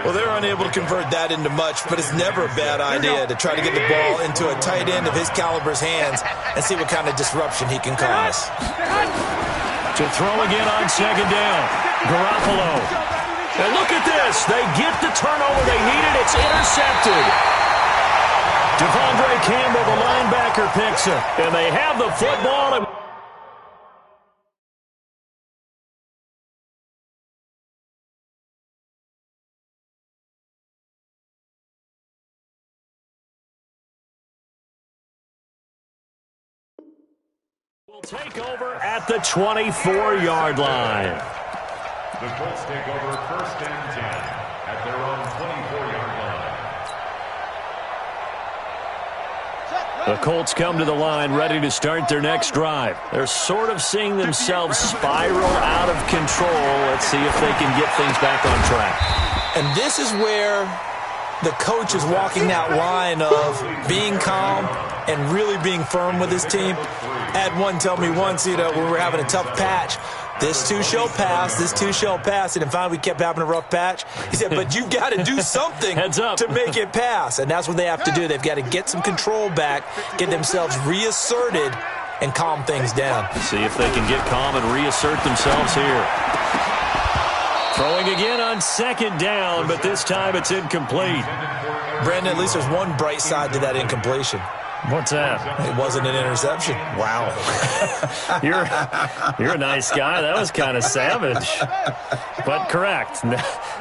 Well, they're unable to convert that into much, but it's never a bad idea to try to get the ball into a tight end of his caliber's hands and see what kind of disruption he can cause. To throw again on 2nd down. Garoppolo. And look at this. They get the turnover they needed. It's intercepted. Devondre Campbell, the linebacker, picks it. And they have the football. And will take over at the 24-yard line. The Colts take over 1st and 10 at their own 24-yard line. The Colts come to the line ready to start their next drive. They're sort of seeing themselves spiral out of control. Let's see if they can get things back on track. And this is where the coach is walking that line of being calm and really being firm with his team. I had one tell me once, when we were having a tough patch, this too shall pass, this too shall pass. And finally, we kept having a rough patch. He said, but you've got to do something to make it pass. And that's what they have to do. They've got to get some control back, get themselves reasserted, and calm things down. See if they can get calm and reassert themselves here. Throwing again on 2nd down, but this time it's incomplete. Brandon, at least there's one bright side to that incompletion. What's that? It wasn't an interception. Wow. You're a nice guy. That was kind of savage. But correct.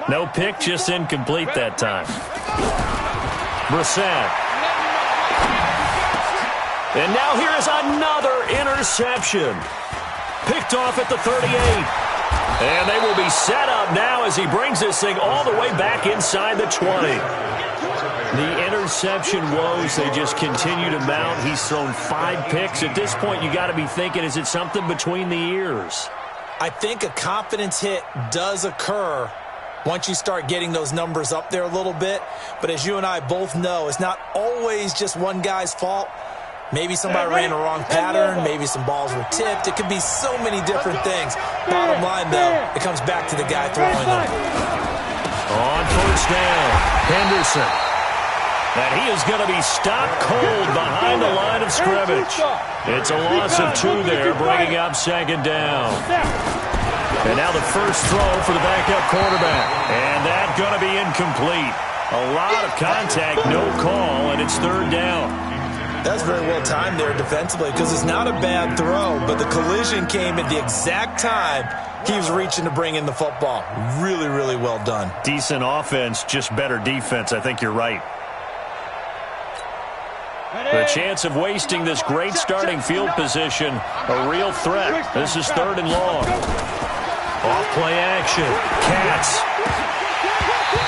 No pick, just incomplete that time. Brissett. And now here is another interception. Picked off at the 38. And they will be set up now as he brings this thing all the way back inside the 20. The interception woes, they just continue to mount. He's thrown 5 picks. At this point, you got to be thinking, is it something between the ears? I think a confidence hit does occur once you start getting those numbers up there a little bit. But as you and I both know, it's not always just one guy's fault. Maybe somebody ran a wrong pattern. Maybe some balls were tipped. It could be so many different things. Bottom line, though, it comes back to the guy throwing them. On first down, Henderson. And he is going to be stopped cold behind the line of scrimmage. It's a loss of 2 there, bringing up second down. And now the first throw for the backup quarterback. And that's going to be incomplete. A lot of contact, no call, and it's third down. That's very well timed there defensively because it's not a bad throw, but the collision came at the exact time he was reaching to bring in the football. Really, really well done. Decent offense, just better defense. I think you're right. The chance of wasting this great starting field position, a real threat. This is third and long. Off-play action. Cats.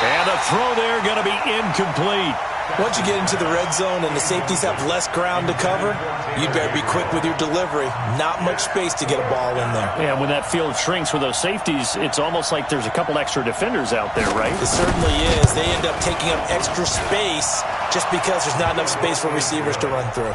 And the throw there going to be incomplete. Once you get into the red zone and the safeties have less ground to cover, you'd better be quick with your delivery. Not much space to get a ball in there. Yeah, when that field shrinks with those safeties, it's almost like there's a couple extra defenders out there, right? It certainly is. They end up taking up extra space just because there's not enough space for receivers to run through.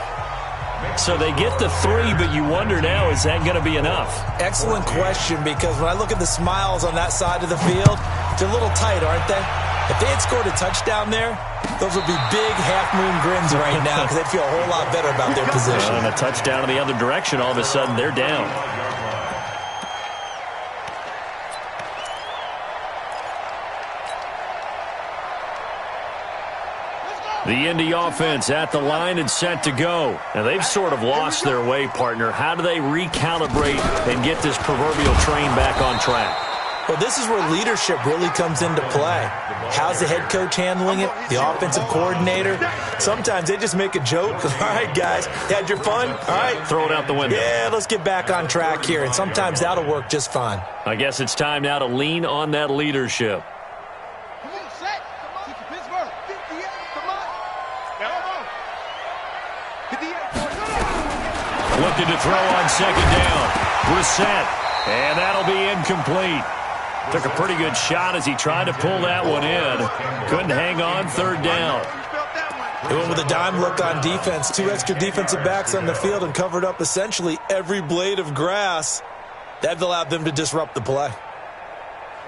So they get the 3, but you wonder now, is that going to be enough? Excellent question, because when I look at the smiles on that side of the field, they're a little tight, aren't they? If they had scored a touchdown there, those would be big half-moon grins right now because they'd feel a whole lot better about their position. And a touchdown in the other direction, all of a sudden they're down. The Indy offense at the line and set to go. And they've sort of lost their way, partner. How do they recalibrate and get this proverbial train back on track? Well, this is where leadership really comes into play. How's the head coach handling it? The offensive coordinator? Sometimes they just make a joke. All right, guys, had your fun? All right. Throw it out the window. Yeah, let's get back on track here. And sometimes that'll work just fine. I guess it's time now to lean on that leadership. Looking to throw on second down. Brissett. And that'll be incomplete. Took a pretty good shot as he tried to pull that one in. Couldn't hang on, third down. They went with a dime look on defense. 2 extra defensive backs on the field and covered up essentially every blade of grass. That allowed them to disrupt the play.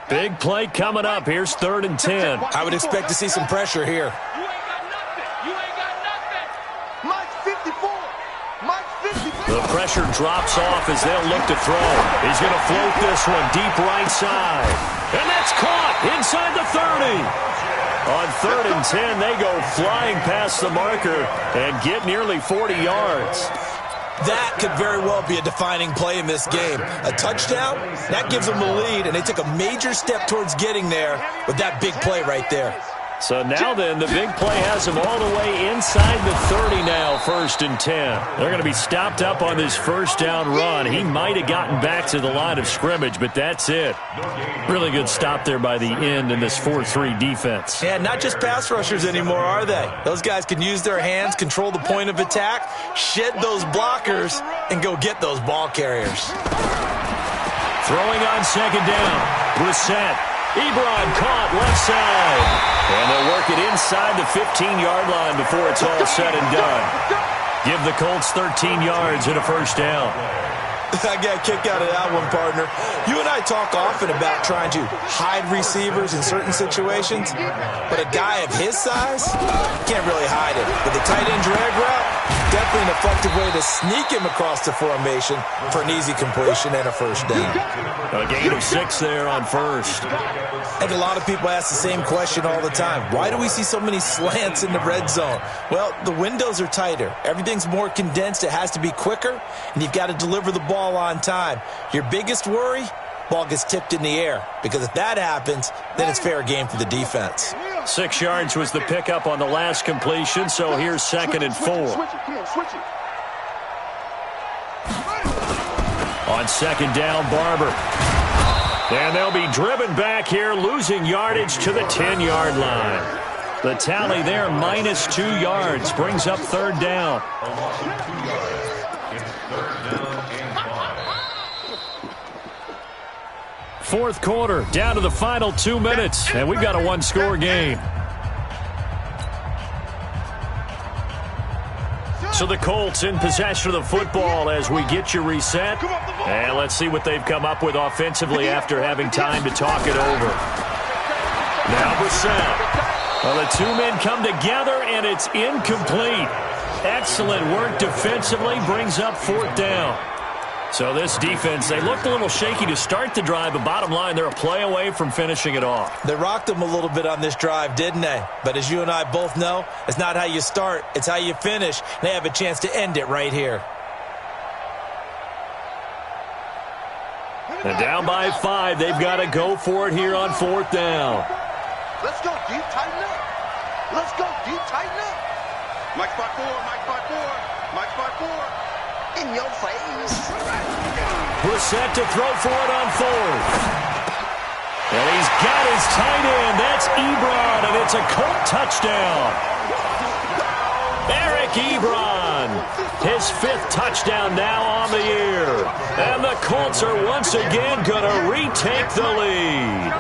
Big play coming up. Here's third and 10. I would expect to see some pressure here. The pressure drops off as they'll look to throw. He's going to float this one deep right side. And that's caught inside the 30. On third and 10, they go flying past the marker and get nearly 40 yards. That could very well be a defining play in this game. A touchdown, that gives them the lead, and they took a major step towards getting there with that big play right there. So now then, the big play has him all the way inside the 30 now, first and 10. They're going to be stopped up on this first down run. He might have gotten back to the line of scrimmage, but that's it. Really good stop there by the end in this 4-3 defense. Yeah, not just pass rushers anymore, are they? Those guys can use their hands, control the point of attack, shed those blockers, and go get those ball carriers. Throwing on second down, Brissett. Ebron caught left side. And they'll work it inside the 15-yard line before it's all said and done. Give the Colts 13 yards and a first down. I got a kick out of that one, partner. You and I talk often about trying to hide receivers in certain situations, but a guy of his size can't really hide it. With a tight end drag route, definitely an effective way to sneak him across the formation for an easy completion and a first down. A gain of 6 there on first. And a lot of people ask the same question all the time. Why do we see so many slants in the red zone? Well, the windows are tighter. Everything's more condensed. It has to be quicker, and you've got to deliver the ball on time. Your biggest worry, ball gets tipped in the air, because if that happens, then it's fair game for the defense. 6 yards was the pickup on the last completion, so here's second and 4. On second down, Barber. And they'll be driven back here, losing yardage to the 10-yard line. The tally there, minus 2 yards, brings up third down. Fourth quarter, down to the final 2 minutes, and we've got a one-score game. So the Colts in possession of the football as we get you reset. And let's see what they've come up with offensively after having time to talk it over. Now Brissett. Well, the two men come together, and it's incomplete. Excellent work defensively, brings up 4th down. So this defense, they looked a little shaky to start the drive, but bottom line, they're a play away from finishing it off. They rocked them a little bit on this drive, didn't they? But as you and I both know, it's not how you start, it's how you finish. They have a chance to end it right here. And down by 5, they've got to go for it here on 4th down. Let's go deep, tighten up. Let's go deep, tighten up. Mike spot 4, Mike spot 4, Mike spot 4. In your face. Brissett to throw for it on 4th. And he's got his tight end. That's Ebron, and it's a Colt touchdown. Eric Ebron, his 5th touchdown now on the year. And the Colts are once again going to retake the lead.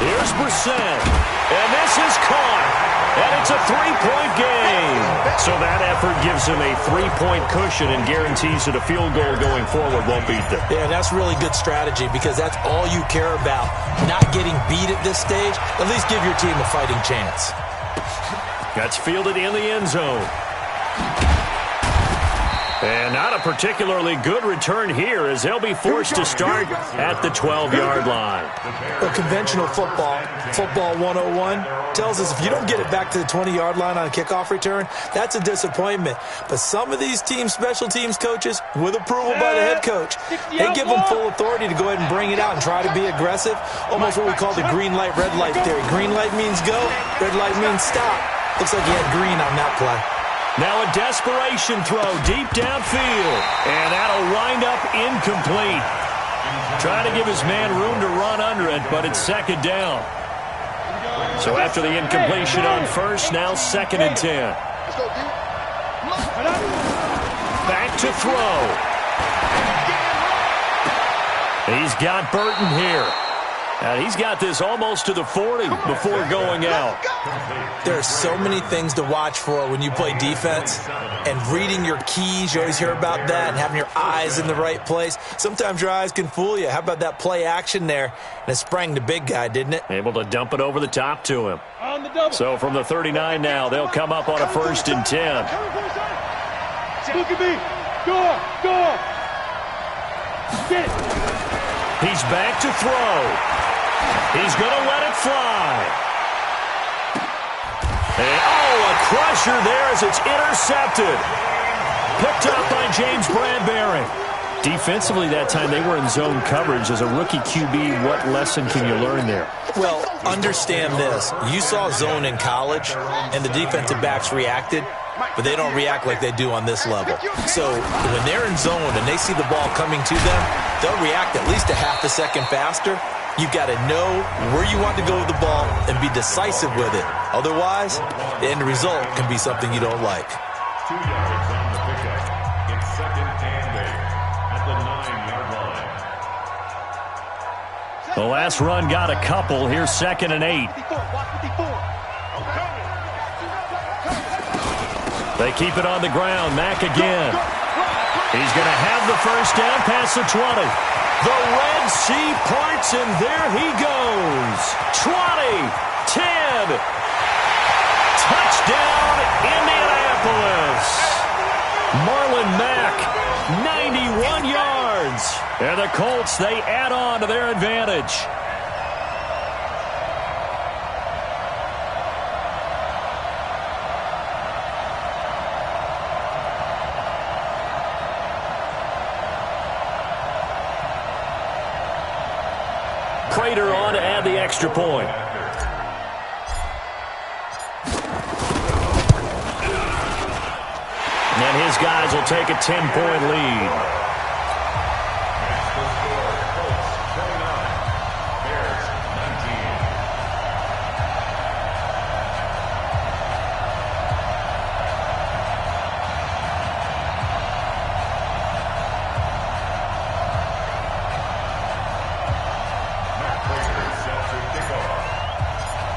Here's Brissett, and this is caught. And it's a 3-point game. So that effort gives him a 3-point cushion and guarantees that a field goal going forward won't beat them. Yeah, and that's really good strategy because that's all you care about. Not getting beat at this stage. At least give your team a fighting chance. That's fielded in the end zone. And not a particularly good return here as they'll be forced to start at the 12-yard line. Well, conventional football 101, tells us if you don't get it back to the 20-yard line on a kickoff return, that's a disappointment. But some of these special teams coaches, with approval by the head coach, they give them full authority to go ahead and bring it out and try to be aggressive, almost what we call the green light, red light theory. Green light means go, red light means stop. Looks like he had green on that play. Now a desperation throw deep downfield, and that'll wind up incomplete. Trying to give his man room to run under it, but it's 2nd down. So after the incompletion on 1st, now 2nd and 10. Back to throw. He's got Burton here. And he's got this almost to the 40 before going out. There are so many things to watch for when you play defense. And reading your keys, you always hear about that, and having your eyes in the right place. Sometimes your eyes can fool you. How about that play action there? And it sprang the big guy, didn't it? Able to dump it over the top to him. So from the 39 now, they'll come up on a 1st and 10. Look at me. Go. Get it. He's back to throw. He's going to let it fly. And, a crusher there as it's intercepted. Picked up by James Bradbury. Defensively that time, they were in zone coverage. As a rookie QB, what lesson can you learn there? Well, understand this. You saw zone in college, and the defensive backs reacted, but they don't react like they do on this level. So when they're in zone and they see the ball coming to them, they'll react at least a half a second faster. You've got to know where you want to go with the ball and be decisive with it. Otherwise, the end result can be something you don't like. 2 yards on the pickup. It's 2nd and 8 at the 9-yard line. The last run got a couple. Here's 2nd and 8. They keep it on the ground. Mack again. He's going to have the 1st down past the 20. The Red Sea parts, and there he goes. 20, 10. Touchdown, Indianapolis. Marlon Mack, 91 yards. And the Colts, they add on to their advantage. Prater on to add the extra point. And his guys will take a 10-point lead. Bears 19.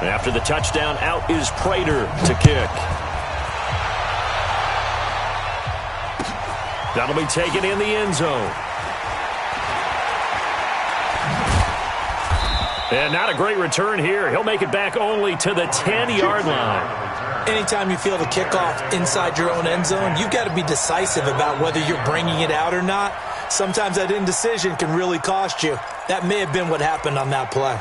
After the touchdown, out is Prater to kick. That'll be taken in the end zone. And not a great return here. He'll make it back only to the 10-yard line. Anytime you feel the kickoff inside your own end zone, you've got to be decisive about whether you're bringing it out or not. Sometimes that indecision can really cost you. That may have been what happened on that play.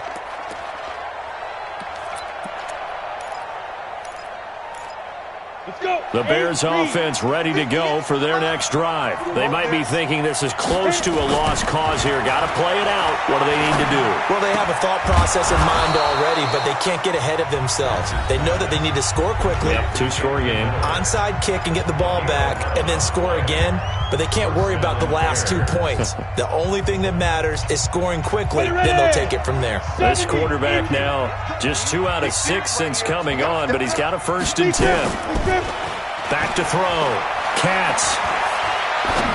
The Bears offense ready to go for their next drive. They might be thinking this is close to a lost cause here. Got to play it out. What do they need to do? Well, they have a thought process in mind already, but they can't get ahead of themselves. They know that they need to score quickly. Yep, two-score game. Onside kick and get the ball back and then score again, but they can't worry about the last 2 points. The only thing that matters is scoring quickly, then they'll take it from there. This quarterback now just 2 out of 6 since coming on, but he's got a 1st and 10. Back to throw. Katz.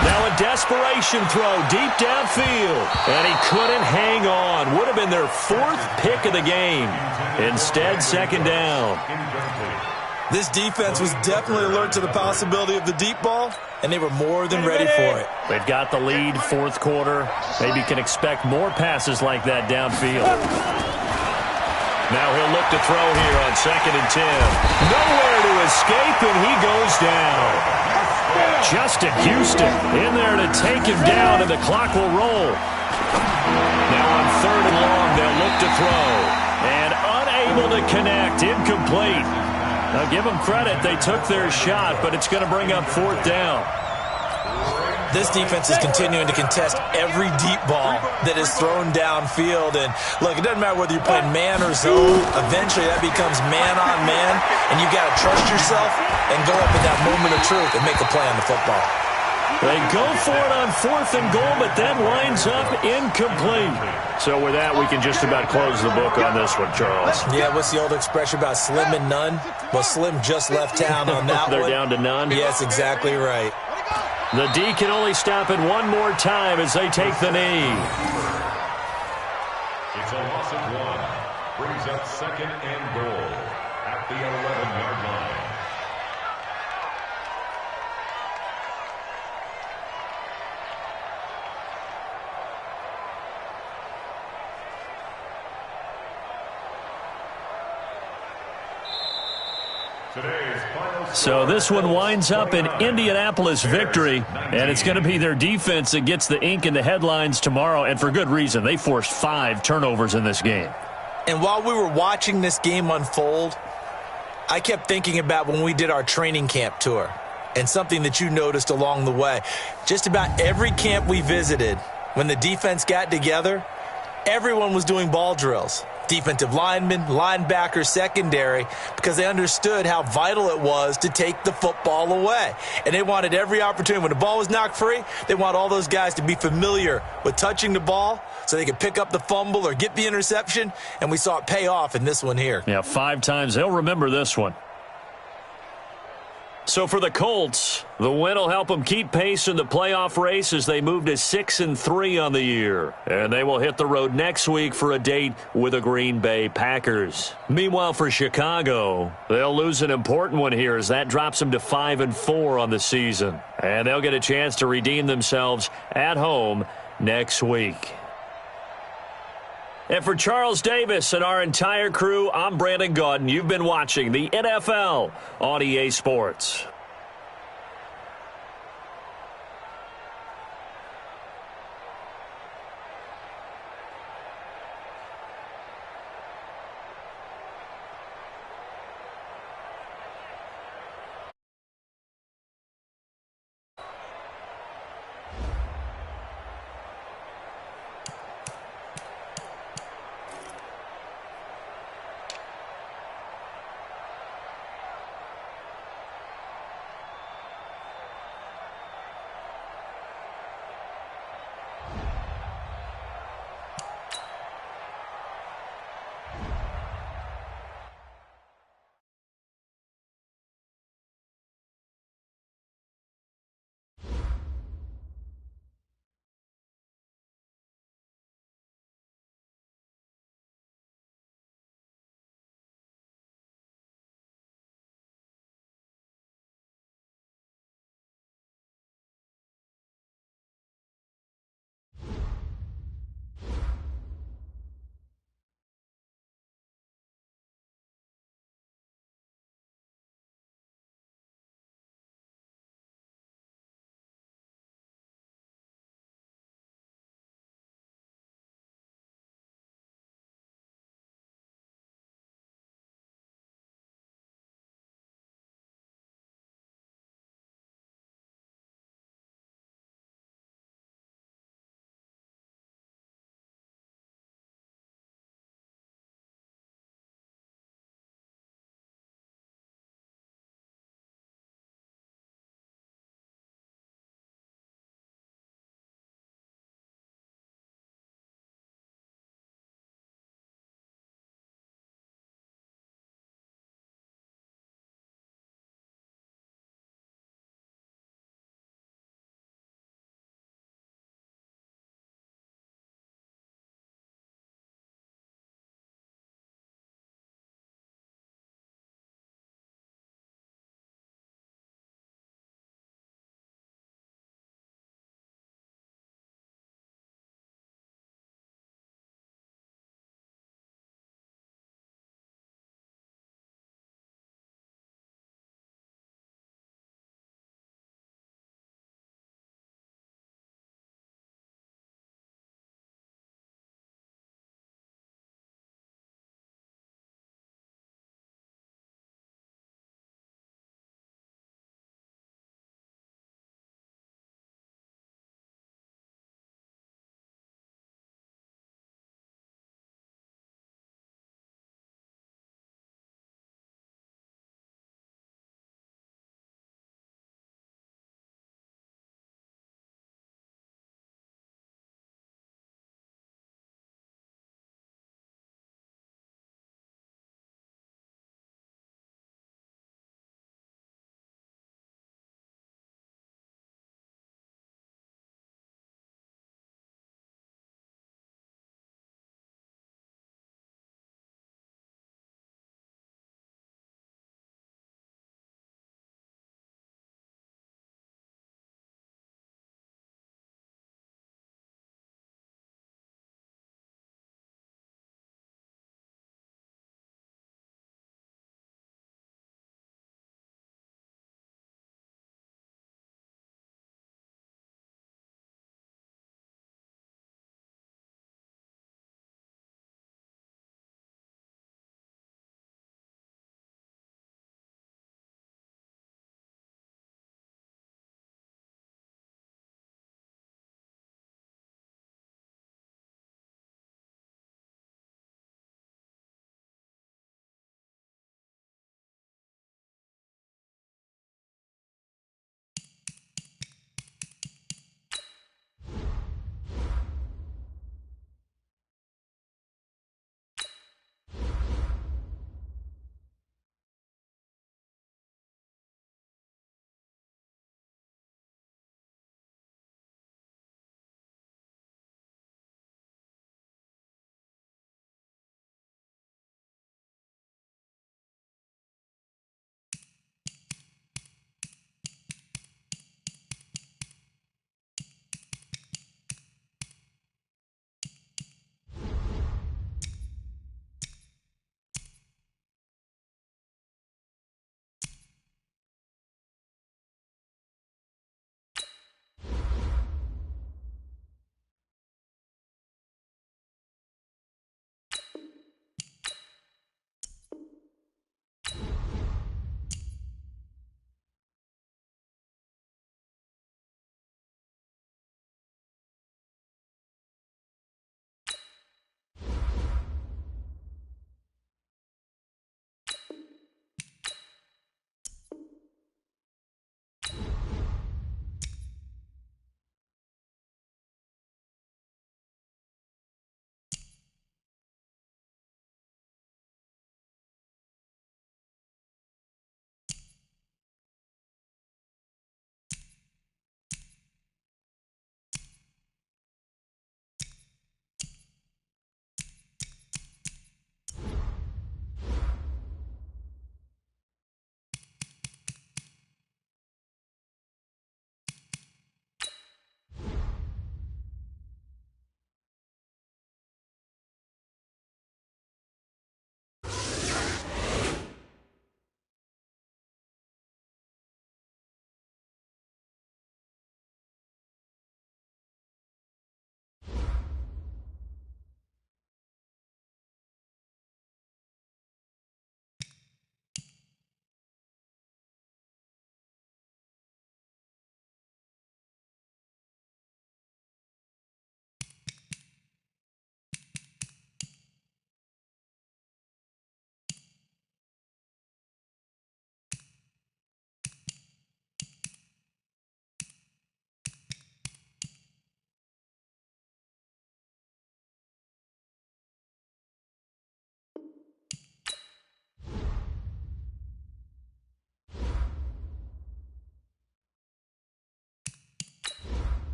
Now a desperation throw deep downfield. And he couldn't hang on. Would have been their 4th pick of the game. Instead, 2nd down. This defense was definitely alert to the possibility of the deep ball, and they were more than ready for it. They've got the lead, 4th quarter. Maybe can expect more passes like that downfield. Now he'll look to throw here on 2nd and 10. Nowhere to escape, and he goes down. Justin Houston in there to take him down, and the clock will roll. Now on 3rd and long, they'll look to throw. And unable to connect, incomplete. Now give them credit, they took their shot, but it's going to bring up 4th down. This defense is continuing to contest every deep ball that is thrown downfield. And, look, it doesn't matter whether you're playing man or zone. Eventually, that becomes man-on-man, and you've got to trust yourself and go up in that moment of truth and make a play on the football. They go for it on 4th and goal, but that winds up incomplete. So with that, we can just about close the book on this one, Charles. Yeah, what's the old expression about slim and none? Well, Slim just left town on that They're one. down to none? Yes, exactly right. The D can only stop it one more time as they take the knee. It's a loss of 1. Brings up 2nd and goal at the 11-yard line. So this one winds up an Indianapolis victory, and it's going to be their defense that gets the ink in the headlines tomorrow, and for good reason. They forced 5 turnovers in this game. And while we were watching this game unfold, I kept thinking about when we did our training camp tour and something that you noticed along the way. Just about every camp we visited, when the defense got together, everyone was doing ball drills. Defensive linemen, linebackers, secondary, because they understood how vital it was to take the football away. And they wanted every opportunity. When the ball was knocked free, they want all those guys to be familiar with touching the ball so they could pick up the fumble or get the interception, and we saw it pay off in this one here. Yeah, 5 times. They'll remember this one. So for the Colts, the win will help them keep pace in the playoff race as they move to 6-3 on the year. And they will hit the road next week for a date with the Green Bay Packers. Meanwhile, for Chicago, they'll lose an important one here as that drops them to 5-4 on the season. And they'll get a chance to redeem themselves at home next week. And for Charles Davis and our entire crew, I'm Brandon Gaudin. You've been watching the NFL on EA Sports.